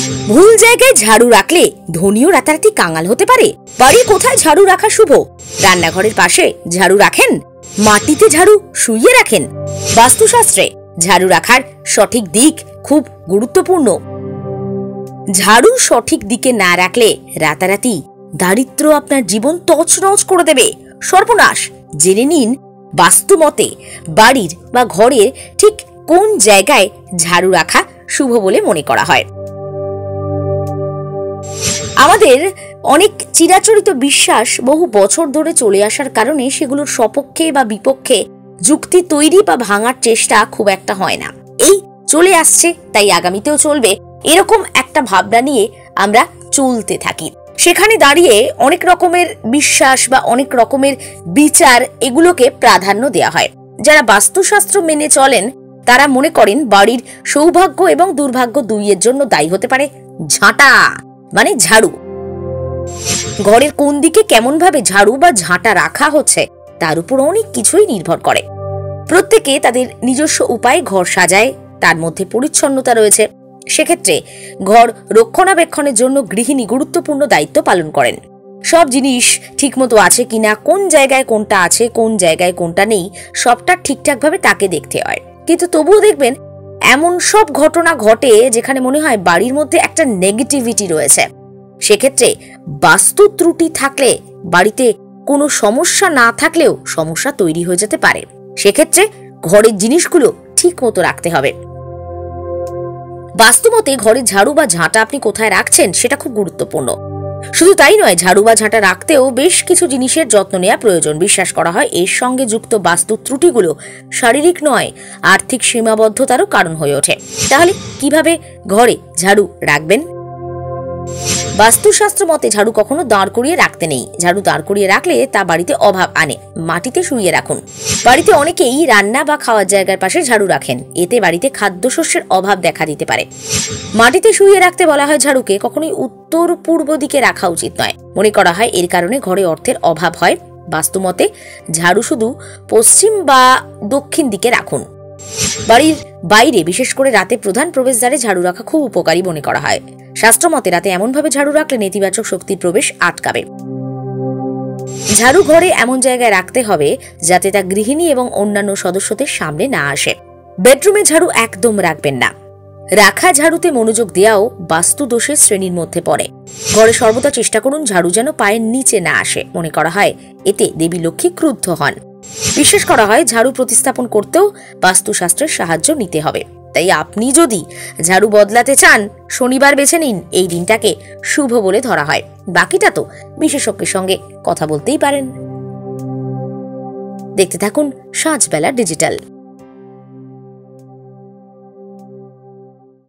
ভুল জায়গায় ঝাড়ু রাখলে ধনীও রাতারাতি কাঙাল হতে পারে। বাড়ির কোথায় ঝাড়ু রাখা শুভ? রান্নাঘরের পাশে ঝাড়ু রাখেন? মাটিতে ঝাড়ু শুইয়ে রাখেন? বাস্তুশাস্ত্রে ঝাড়ু রাখার সঠিক দিক খুব গুরুত্বপূর্ণ। ঝাড়ু সঠিক দিকে না রাখলে রাতারাতি দারিদ্র আপনার জীবন তছনছ করে দেবে, সর্বনাশ। জেনে নিন বাস্তু মতে বাড়ির বা ঘরের ঠিক কোন জায়গায় ঝাড়ু রাখা শুভ বলে মনে করা হয়। আমাদের অনেক চিরাচরিত বিশ্বাস বহু বছর ধরে চলে আসার কারণে সেগুলোর সপক্ষে বা বিপক্ষে যুক্তি তৈরি বা ভাঙার চেষ্টা খুব একটা হয় না। এই চলে আসছে, তাই আগামীতেও চলবে, এরকম একটা ভাবনা নিয়ে আমরা চলতে থাকি। সেখানে দাঁড়িয়ে অনেক রকমের বিশ্বাস বা অনেক রকমের বিচার এগুলোকে প্রাধান্য দেওয়া হয়। যারা বাস্তুশাস্ত্র মেনে চলেন তারা মনে করেন বাড়ির সৌভাগ্য এবং দুর্ভাগ্য দুইয়ের জন্য দায়ী হতে পারে ঝাঁটা মানে ঝাড়ু। ঘরের কোন দিকে কেমন ভাবে ঝাড়ু বা ঝাঁটা রাখা হচ্ছে তার উপর অনেক কিছুই নির্ভর করে। প্রত্যেকে তাদের নিজস্ব উপায়ে ঘর সাজায়, তার মধ্যে পরিচ্ছন্নতা রয়েছে। সেক্ষেত্রে ঘর রক্ষণাবেক্ষণের জন্য গৃহিণী গুরুত্বপূর্ণ দায়িত্ব পালন করেন। সব জিনিস ঠিকমতো আছে কিনা, কোন জায়গায় কোনটা আছে, কোন জায়গায় কোনটা নেই, সবটা ঠিকঠাক ভাবে তাকে দেখতে হয়। কিন্তু তবুও দেখবেন এমন সব ঘটনা ঘটে যেখানে মনে হয় বাড়ির মধ্যে একটা নেগেটিভিটি রয়েছে। সেক্ষেত্রে বাস্তু ত্রুটি থাকলে বাড়িতে কোনো সমস্যা না থাকলেও সমস্যা তৈরি হয়ে যেতে পারে। সেক্ষেত্রে ঘরের জিনিসগুলো ঠিক মতো রাখতে হবে। বাস্তুমতে ঘরে ঝাড়ু বা ঝাঁটা আপনি কোথায় রাখছেন সেটা খুব গুরুত্বপূর্ণ। শুধু তাই নয়, ঝাড়ু বা ঝাঁটা রাখতেও বেশ কিছু জিনিসের যত্ন নেওয়া প্রয়োজন। বিশ্বাস করা হয় এর সঙ্গে যুক্ত বাস্তু ত্রুটিগুলো শারীরিক নয়, আর্থিক সীমাবদ্ধতারও কারণ হয়ে ওঠে। তাহলে কিভাবে ঘরে ঝাড়ু রাখবেন? বাস্তুশাস্ত্র মতে ঝাড়ু কখনো দাঁড় করিয়ে রাখতে নেই। ঝাড়ু দাঁড় করিয়ে রাখলে তা বাড়িতে অভাব আনে। মাটিতে শুইয়ে রাখুন। বাড়িতে অনেকেই রান্না বা খাওয়ার জায়গার পাশে ঝাড়ু রাখেন, এতে বাড়িতে খাদ্যশস্যের অভাব দেখা দিতে পারে। মাটিতে শুইয়ে রাখতে বলা হয় ঝাড়ুকে কখনোই উত্তর পূর্ব দিকে রাখা উচিত নয়। মনে করা হয় এর কারণে ঘরে অর্থের অভাব হয়। বাস্তুমতে ঝাড়ু শুধু পশ্চিম বা দক্ষিণ দিকে রাখুন। বাড়ির বাইরে বিশেষ করে রাতে প্রধান প্রবেশদ্বারে ঝাড়ু রাখা খুব উপকারী মনে করা হয়। শাস্ত্রমতে রাতে এমনভাবে ঝাড়ু রাখলে নেতিবাচক শক্তির প্রবেশ আটকাবে। ঝাড়ু ঘরে এমন জায়গায় রাখতে হবে যাতে তা গৃহিণী এবং অন্যান্য সদস্যদের সামনে না আসে। বেডরুমে ঝাড়ু একদম রাখবেন না। রাখা ঝাড়ুতে মনোযোগ দেওয়াও বাস্তু দোষের শ্রেণীর মধ্যে পড়ে। ঘরে সর্বদা চেষ্টা করুন ঝাড়ু যেন পায়ের নিচে না আসে। মনে করা হয় এতে দেবী লক্ষ্মী ক্রুদ্ধ হন। বিশ্বাস করা হয় ঝাড়ু প্রতিস্থাপন করতেও বাস্তুশাস্ত্রের সাহায্য নিতে হবে। তাই আপনি যদি ঝাড়ু বদলাতে চান শনিবার বেছে নিন, এই দিনটাকে শুভ বলে ধরা হয়। বাকিটা তো বিশেষজ্ঞের সঙ্গে কথা বলতেই পারেন। দেখতে থাকুন সাঁঝবেলা ডিজিটাল।